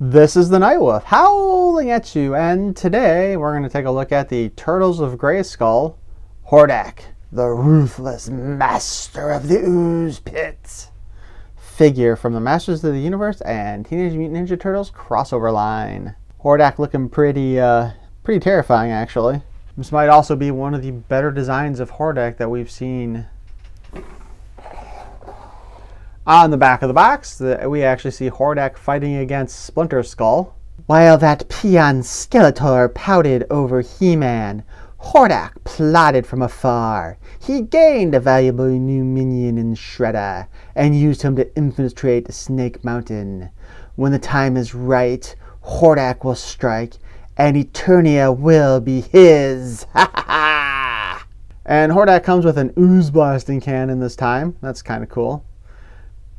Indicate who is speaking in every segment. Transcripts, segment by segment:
Speaker 1: This is the Nightwolf howling at you, and today we're going to take a look at the Turtles of Grayskull, Hordak, the ruthless master of the Ooze pit figure from the Masters of the Universe and Teenage Mutant Ninja Turtles crossover line. Hordak looking pretty terrifying, actually. This might also be one of the better designs of Hordak that we've seen. On the back of the box, we actually see Hordak fighting against Splinter Skull. While that peon Skeletor pouted over He-Man, Hordak plotted from afar. He gained a valuable new minion in Shredder and used him to infiltrate Snake Mountain. When the time is right, Hordak will strike and Eternia will be his. Ha ha ha! And Hordak comes with an ooze blasting cannon this time. That's kind of cool.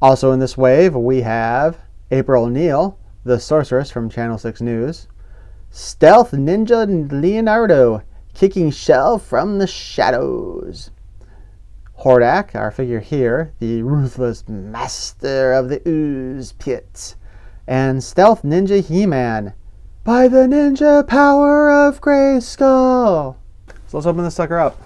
Speaker 1: Also in this wave, we have April O'Neil, the sorceress from Channel 6 News, Stealth Ninja Leonardo, kicking shell from the shadows, Hordak, our figure here, the ruthless master of the Ooze pit, and Stealth Ninja He-Man, by the ninja power of Grayskull. So let's open this sucker up.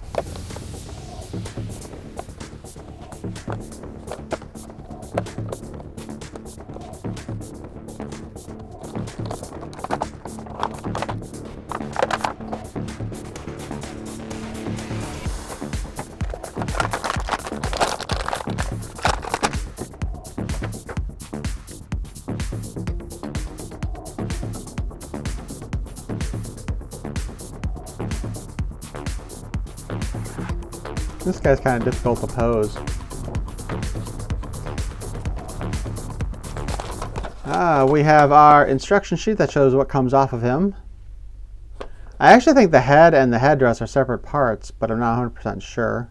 Speaker 1: This guy's kind of difficult to pose. We have our instruction sheet that shows what comes off of him. I actually think the head and the headdress are separate parts, but I'm not 100% sure.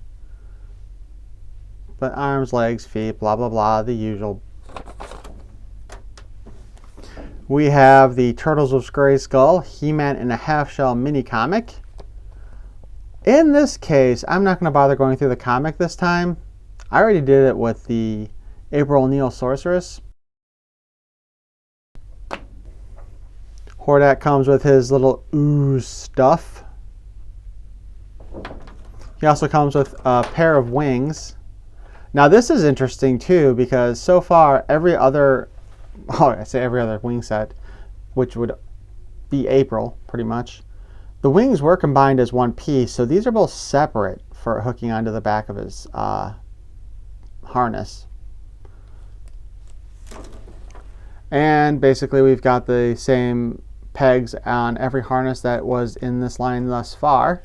Speaker 1: But arms, legs, feet, blah, blah, blah, the usual. We have the Turtles of Grayskull, He-Man in a half-shell mini-comic. In this case, I'm not going to bother going through the comic this time. I already did it with the April O'Neil Sorceress. Hordak comes with his little ooze stuff. He also comes with a pair of wings. Now this is interesting too, because so far every other wing set, which would be April pretty much, the wings were combined as one piece, so these are both separate for hooking onto the back of his harness. And basically we've got the same pegs on every harness that was in this line thus far.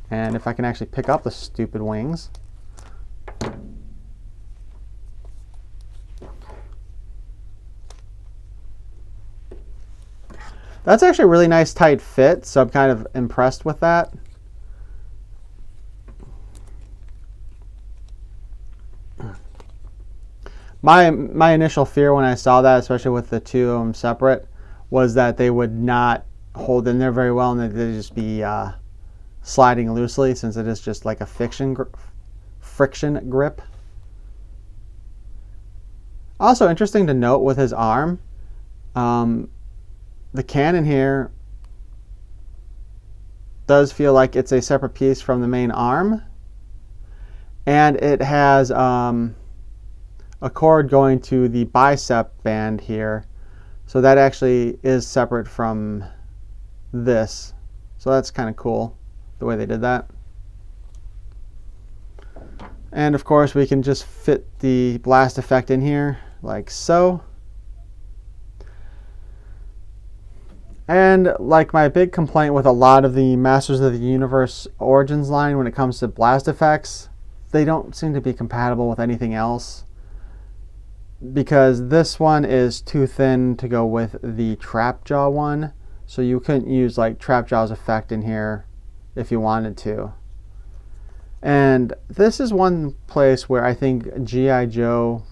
Speaker 1: And if I can actually pick up the stupid wings. That's actually a really nice tight fit, so I'm kind of impressed with that. My initial fear when I saw that, especially with the two of them separate, was that they would not hold in there very well and that they'd just be sliding loosely, since it is just like a friction grip. Also interesting to note with his arm, the cannon here does feel like it's a separate piece from the main arm, and it has a cord going to the bicep band here, so that actually is separate from this. So that's kind of cool the way they did that. And of course we can just fit the blast effect in here like so. And like my big complaint with a lot of the Masters of the Universe Origins line when it comes to blast effects, they don't seem to be compatible with anything else, because this one is too thin to go with the Trapjaw one, so you couldn't use like Trapjaw's effect in here if you wanted to. And this is one place where I think G.I. Joe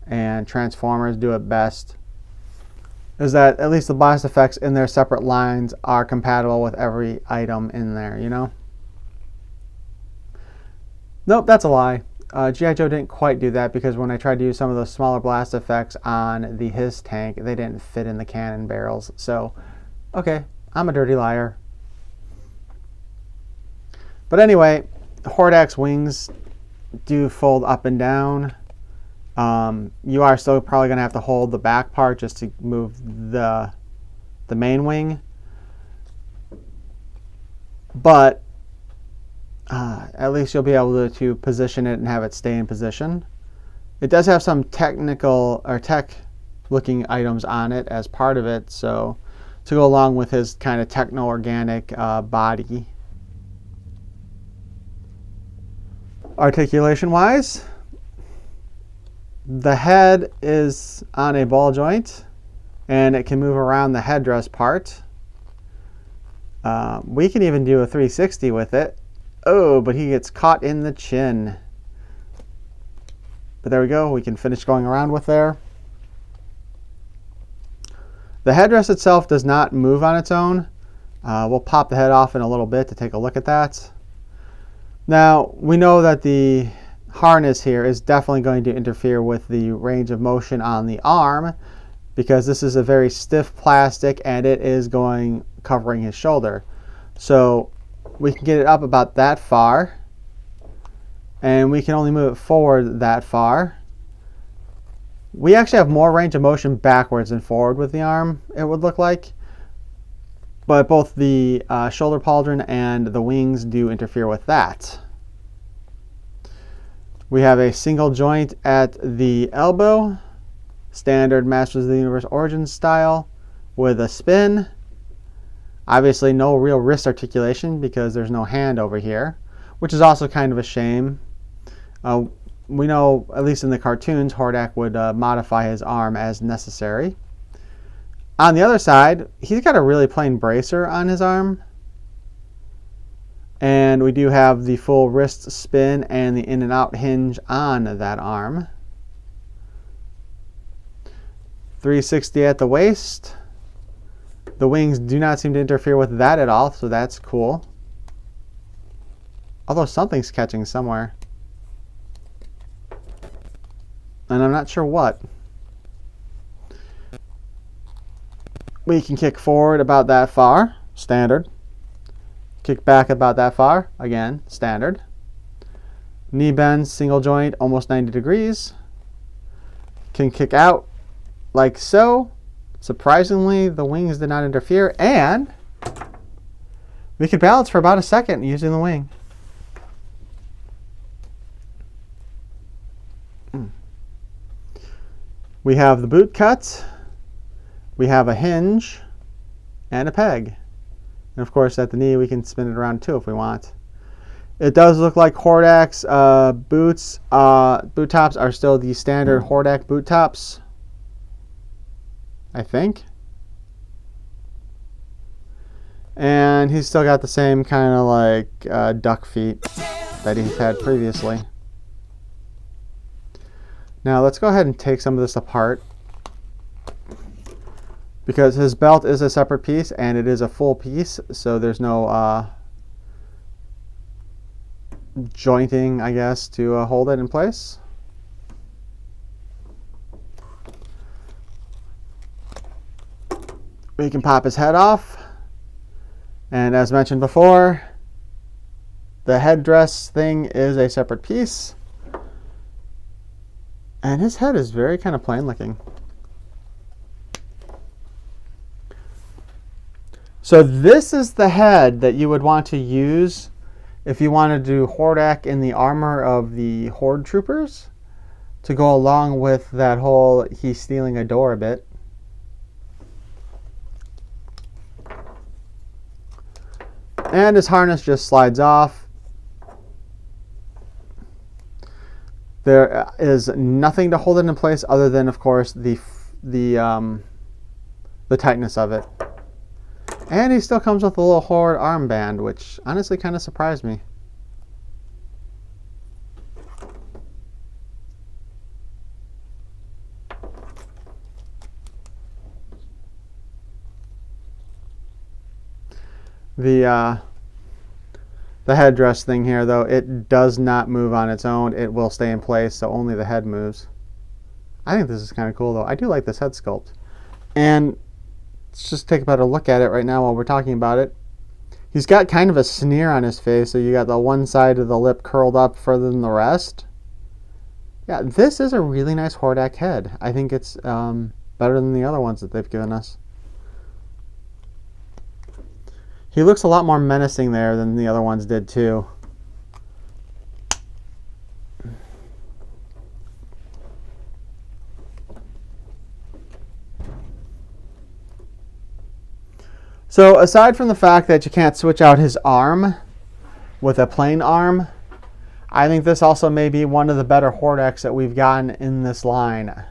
Speaker 1: and Transformers do it best, is that at least the blast effects in their separate lines are compatible with every item in there, you know? Nope, that's a lie. G.I. Joe didn't quite do that because when I tried to use some of those smaller blast effects on the his tank, they didn't fit in the cannon barrels. So, okay, I'm a dirty liar. But anyway, Hordak's wings do fold up and down. You are still probably going to have to hold the back part just to move the main wing. But at least you'll be able to position it and have it stay in position. It does have some technical or tech looking items on it as part of it, so to go along with his kind of techno organic body. Articulation wise, the head is on a ball joint and it can move around the headdress part. We can even do a 360 with it. Oh, but he gets caught in the chin. But there we go. We can finish going around with there. The headdress itself does not move on its own. We'll pop the head off in a little bit to take a look at that. Now, we know that the harness here is definitely going to interfere with the range of motion on the arm because this is a very stiff plastic and it is covering his shoulder. So we can get it up about that far and we can only move it forward that far. We actually have more range of motion backwards than forward with the arm, it would look like. But both the shoulder pauldron and the wings do interfere with that. We have a single joint at the elbow, standard Masters of the Universe Origins style with a spin. Obviously no real wrist articulation because there's no hand over here, which is also kind of a shame. We know, at least in the cartoons, Hordak would modify his arm as necessary. On the other side, he's got a really plain bracer on his arm. And we do have the full wrist spin and the in and out hinge on that arm. 360 at the waist. The wings do not seem to interfere with that at all, so that's cool. Although something's catching somewhere. And I'm not sure what. We can kick forward about that far, standard. Kick back about that far, again, standard. Knee bend, single joint, almost 90 degrees. Can kick out like so. Surprisingly, the wings did not interfere, and we could balance for about a second using the wing. We have the boot cut. We have a hinge and a peg. And of course at the knee we can spin it around too if we want. It does look like Hordak's boot tops are still the standard Hordak boot tops, I think. And he's still got the same kind of like duck feet that he's had previously. Now let's go ahead and take some of this apart, because his belt is a separate piece and it is a full piece, so there's no jointing, I guess, to hold it in place. We can pop his head off, and as mentioned before, the headdress thing is a separate piece, and his head is very kind of plain looking. So this is the head that you would want to use if you want to do Hordak in the armor of the Horde troopers, to go along with that whole he's stealing a door a bit. And his harness just slides off. There is nothing to hold it in place other than, of course, the tightness of it. And he still comes with a little Horde armband, which honestly kind of surprised me. The The headdress thing here, though, it does not move on its own. It will stay in place, so only the head moves. I think this is kind of cool, though. I do like this head sculpt. And let's just take a better look at it right now while we're talking about it. He's got kind of a sneer on his face, so you got the one side of the lip curled up further than the rest. Yeah, this is a really nice Hordak head. I think it's better than the other ones that they've given us. He looks a lot more menacing there than the other ones did too. So aside from the fact that you can't switch out his arm with a plain arm, I think this also may be one of the better Hordaks that we've gotten in this line.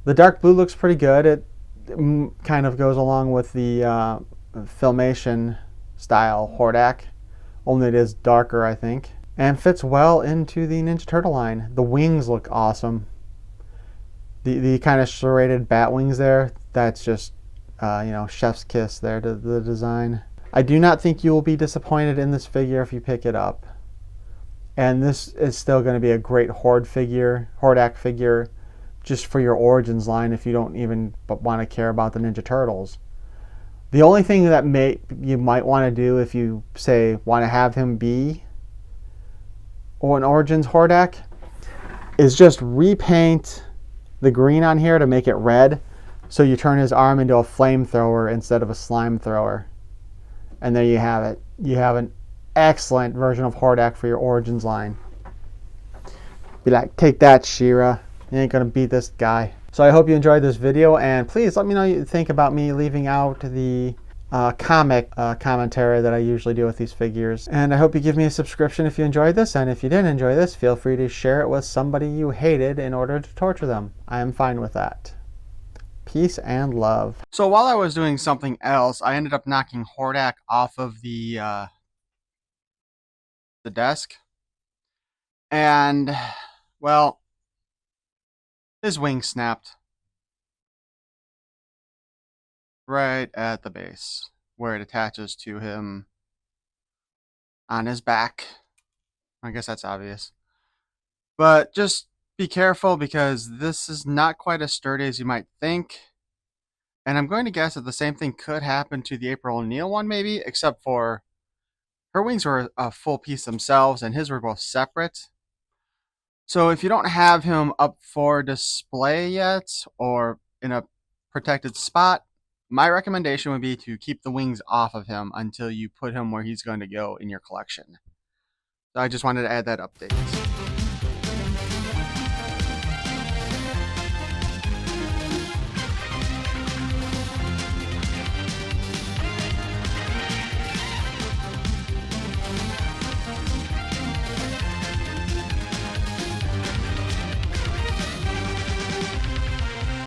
Speaker 1: The dark blue looks pretty good. It kind of goes along with the Filmation style Hordak, only it is darker, I think, and fits well into the Ninja Turtle line. The wings look awesome. The kind of serrated bat wings there, that's just you know, chef's kiss there to the design. I do not think you will be disappointed in this figure if you pick it up. And this is still going to be a great Hordak figure, just for your Origins line if you don't even want to care about the Ninja Turtles. The only thing that you might want to do if you, say, want to have him be an Origins Hordak is just repaint the green on here to make it red, so you turn his arm into a flamethrower instead of a slime thrower. And there you have it. You have an excellent version of Hordak for your Origins line. Be like, take that, She-Ra. You ain't gonna beat this guy. So I hope you enjoyed this video, and please let me know what you think about me leaving out the comic commentary that I usually do with these figures. And I hope you give me a subscription if you enjoyed this, and if you didn't enjoy this, feel free to share it with somebody you hated in order to torture them. I am fine with that. Peace and love. So while I was doing something else, I ended up knocking Hordak off of the desk. And, well, his wing snapped right at the base where it attaches to him on his back. I guess that's obvious. But just be careful, because this is not quite as sturdy as you might think. And I'm going to guess that the same thing could happen to the April O'Neil one, maybe, except for her wings were a full piece themselves and his were both separate. So if you don't have him up for display yet or in a protected spot, my recommendation would be to keep the wings off of him until you put him where he's going to go in your collection. So I just wanted to add that update.